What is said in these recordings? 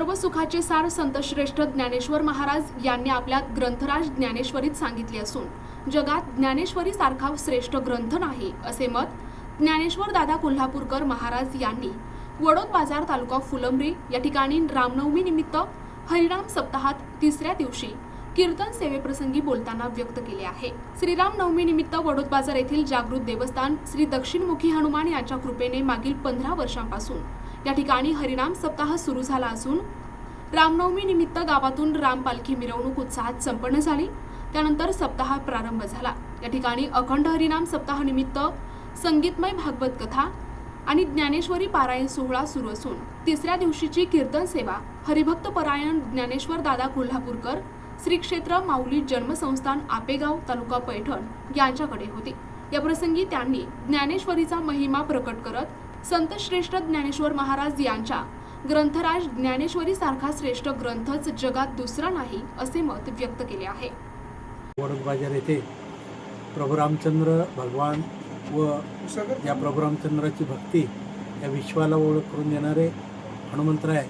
सर्व सुखाचे सार संत श्रेष्ठ ज्ञानेश्वर महाराज यांनी आपल्या ग्रंथराज ज्ञानेश्वरीत सांगितले असून जगात ज्ञानेश्वरी सारखा श्रेष्ठ ग्रंथ नाही असे मत ज्ञानेश्वर दादा कोल्हापूरकर महाराज यांनी वडोद बाजार तालुका फुलंब्री या ठिकाणी रामनवमी निमित्त हरिनाम सप्ताहात तिसऱ्या दिवशी कीर्तन सेवेप्रसंगी बोलताना व्यक्त केले आहे। श्रीराम नवमी निमित्त वडोद बाजार येथील जागृत देवस्थान श्री दक्षिणमुखी हनुमान यांच्या कृपेने मागील 15 वर्षांपासून या ठिकाणी हरिनाम सप्ताह सुरू झाला असून रामनवमी निमित्त गावातून राम पालखी मिरवणूक उत्साहात संपन्न झाली। त्यानंतर सप्ताह प्रारंभ झाला। या ठिकाणी अखंड हरिनाम सप्ताह निमित्त संगीतमय भागवत कथा आणि ज्ञानेश्वरी पारायण सोहळा सुरू असून तिसऱ्या दिवशीची कीर्तन सेवा हरिभक्त परायण ज्ञानेश्वर दादा कोल्हापूरकर श्री क्षेत्र माऊली जन्मसंस्थान आपेगाव तालुका पैठण यांच्याकडे होती। या प्रसंगी त्यांनी ज्ञानेश्वरीचा महिमा प्रकट करत संत श्रेष्ठ ज्ञानेश्वर महाराज यांच्या ग्रंथराज ज्ञानेश्वरी सारखा श्रेष्ठ ग्रंथच जगात दुसरा नाही असे मत व्यक्त केले आहे। वडोद बाजार येथे प्रभू रामचंद्र भगवान व या प्रभू रामचंद्राची भक्ती या विश्वाला ओळख करून देणारे हनुमंतराय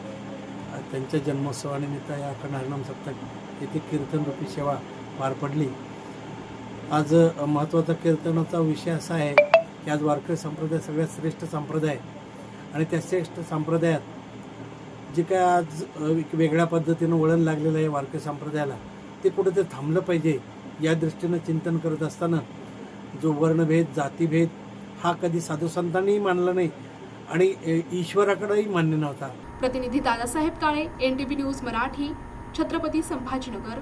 त्यांच्या जन्मोत्सवानिमित्त या अखंड हरिनाम सप्ताह येथे कीर्तन रूपी सेवा पार पडली। आज महत्त्वाचा कीर्तनाचा विषय असा आहे की आज वारकरी संप्रदाय सगळ्यात श्रेष्ठ संप्रदाय आणि त्या श्रेष्ठ संप्रदायात जे काय आज वेगळ्या पद्धतीनं वळण लागलेलं आहे वारकरी संप्रदायाला ते कुठेतरी थांबलं पाहिजे या दृष्टीनं चिंतन करत असताना जो वर्णभेद जातीभेद हा कधी साधू संतांनीही मानला नाही आणि ईश्वराकडेही मान्य नव्हता। प्रतिनिधी दादासाहेब काळे, NTV न्यूज मराठी, छत्रपती संभाजीनगर।